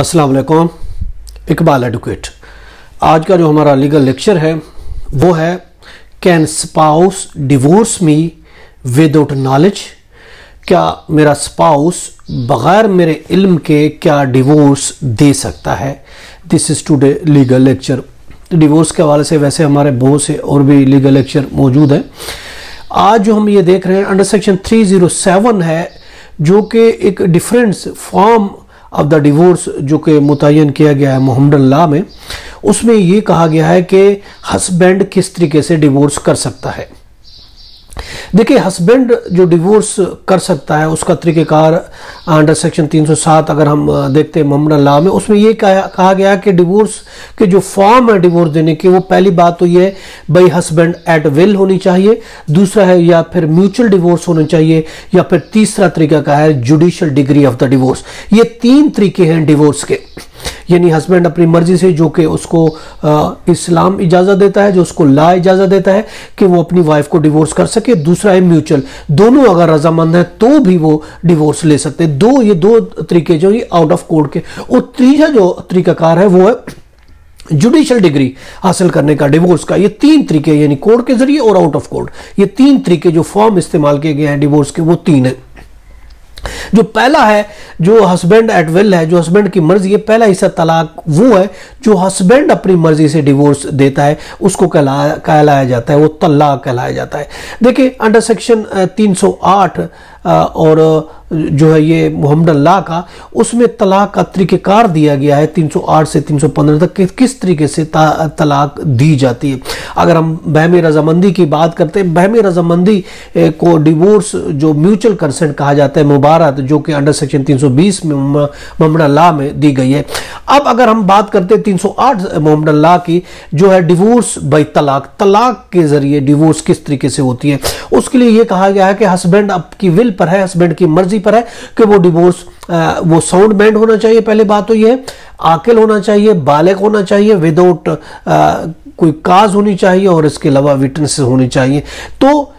अस्सलाम वालेकुम। इकबाल एडवोकेट। आज का जो हमारा लीगल लेक्चर है वो है can spouse divorce me without knowledge. क्या मेरा स्पाउस बगैर मेरे इल्म के क्या डिवोर्स दे सकता है। This is today legal lecture. Divorce के हवाले से वैसे हमारे बहुत से और भी लीगल लेक्चर मौजूद हैं। आज जो हम ये देख रहे हैं अंडर सेक्शन 307 है, जो कि एक difference form of the divorce जो कि मुतय्यन किया गया है मोहम्मदन लॉ में। उसमें ये कहा गया है कि हस्बैंड किस तरीके से डिवोर्स कर सकता है। देखिए, हस्बैंड जो डिवोर्स कर सकता है उसका तरीक़ेकार अंडर सेक्शन 307 अगर हम देखते हैं मोहम्मदन लॉ में, उसमें ये कहा गया कि डिवोर्स के जो फॉर्म है डिवोर्स देने की, वो पहली बात तो ये बाई हस्बैंड एट विल होनी चाहिए, दूसरा है या फिर म्यूचुअल डिवोर्स होना चाहिए, या फिर तीसरा तरीका का है judicial degree of the divorce. ये तीन तरीके हैं डिवोर्स के, यानी हस्बैंड अपनी मर्जी से, जो कि उसको इस्लाम इजाज़त देता है, जो उसको लॉ इजाज़त देता है कि वो अपनी वाइफ को डिवोर्स कर सके। दूसरा है म्यूचुअल, दोनों अगर रजामंद हैं तो भी वो डिवोर्स ले सकते हैं। ये दो तरीके जो ये आउट ऑफ कोर्ट के। और तीसरा जो तरीकाकार है वो है जुडिशियल डिग्री हासिल करने का डिवोर्स का। ये तीन तरीके, यानी कोर्ट के जरिए और आउट ऑफ कोर्ट, ये तीन तरीके जो फॉर्म इस्तेमाल किए गए हैं डिवोर्स के, वो तीन है। जो पहला है जो हस्बैंड एट विल है, जो हस्बैंड की मर्जी है, पहला हिस्सा तलाक वो है जो हस्बैंड अपनी मर्जी से डिवोर्स देता है, उसको कहलाया जाता है, वो तलाक कहलाया जाता है। देखिए, अंडर सेक्शन 308 और जो है ये मोहम्मदन लॉ का, उसमें तलाक का तरीक़ेकार दिया गया है 308 से 315 तक कि किस तरीके से तलाक दी जाती है। अगर हम बहमी रजामंदी की बात करते हैं, बहमी रजामंदी को डिवोर्स जो म्यूचुअल कंसेंट कहा जाता है, मुबारत, जो कि अंडर सेक्शन 320 में मोहम्मदन लॉ में दी गई है। अब अगर हम बात करते हैं 308 मोहम्मदन लॉ की, जो है डिवोर्स बाई तलाक, तलाक के जरिए डिवोर्स किस तरीके से होती है, उसके लिए ये कहा गया है कि हस्बैंड आपकी विल पर है, हस्बैंड की मर्जी पर है कि वो डिवोर्स, वो साउंड माइंड होना चाहिए, पहले बात तो ये है, आकिल होना चाहिए, बालिग होना चाहिए, विदाउट कोई काज होनी चाहिए, और इसके अलावा विटनेस होनी चाहिए। तो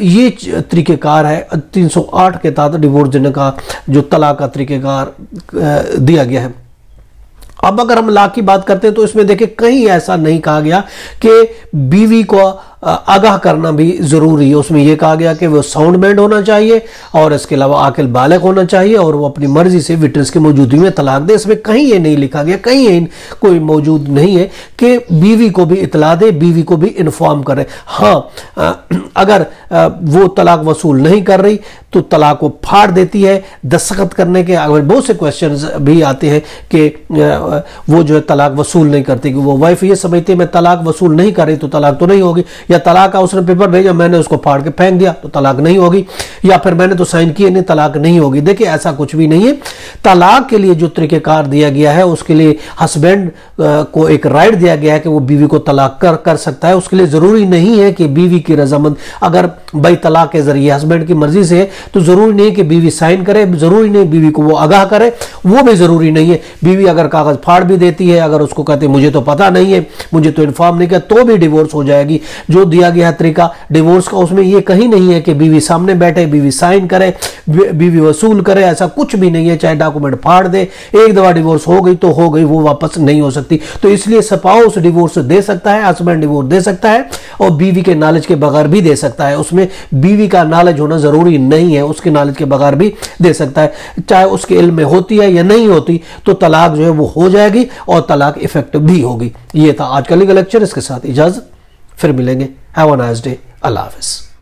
ये तरीक़ेकार है 308 के तहत डिवोर्स देने का, जो तलाक का तरीक़ेकार दिया गया है। अब अगर हम लॉ की बात करते हैं तो इसमें देखिए कहीं ऐसा नहीं कहा गया कि बीवी को आगाह करना भी जरूरी है। उसमें यह कहा गया कि वो साउंड माइंड होना चाहिए और इसके अलावा आकिल बालिग होना चाहिए, और वो अपनी मर्जी से विटनेस की मौजूदगी में तलाक दे। इसमें कहीं ये नहीं लिखा गया, कहीं ये कोई मौजूद नहीं है कि बीवी को भी इतला दे, बीवी को भी इन्फॉर्म करे। हाँ, अगर वो तलाक वसूल नहीं कर रही तो तलाक को फाड़ देती है। दस्तखत करने के अगर बहुत से क्वेश्चंस भी आते हैं कि वो जो है तलाक वसूल नहीं करती, कि वो वाइफ ये समझती है मैं तलाक वसूल नहीं कर रही तो तलाक तो नहीं होगी, या तलाक का उसने पेपर भेजा, मैंने उसको फाड़ के फेंक दिया तो तलाक नहीं होगी, या फिर मैंने तो साइन किए नहीं, तलाक नहीं होगी। देखिए, ऐसा कुछ भी नहीं है। तलाक के लिए जो तरीक़ेकार दिया गया है, उसके लिए हस्बैंड को एक राइट दिया गया है कि वो बीवी को तलाक कर सकता है। उसके लिए जरूरी नहीं है कि बीवी की रजामंद, अगर बाई तलाक के जरिए हस्बैंड की मर्जी से, तो जरूरी नहीं कि बीवी साइन करे, जरूरी नहीं बीवी को वो आगाह करे, वो भी जरूरी नहीं है। बीवी अगर कागज फाड़ भी देती है, अगर उसको कहते मुझे तो पता नहीं है, मुझे तो इन्फॉर्म नहीं किया, तो भी डिवोर्स हो जाएगी। जो दिया गया है तरीका डिवोर्स का, उसमें ये कहीं नहीं है कि बीवी सामने बैठे, बीवी साइन करे, बीवी वसूल करे, ऐसा कुछ भी नहीं है। चाहे डॉक्यूमेंट फाड़ दे, एक दफा डिवोर्स हो गई तो हो गई, वो वापस नहीं हो सकती। तो इसलिए स्पाउस डिवोर्स दे सकता है, हस्बैंड डिवोर्स दे सकता है, और बीवी के नॉलेज के बगैर भी दे सकता है। उसमें बीवी का नॉलेज होना जरूरी नहीं है, उसके नॉलेज के बगैर भी दे सकता है। चाहे उसके इल्म में होती है या नहीं होती, तो तलाक जो है वो हो जाएगी और तलाक इफेक्टिव भी होगी। ये था आज का लीगल लेक्चर। इसके साथ इजाजत, फिर मिलेंगे। Have a nice day. Allah हाफिज़।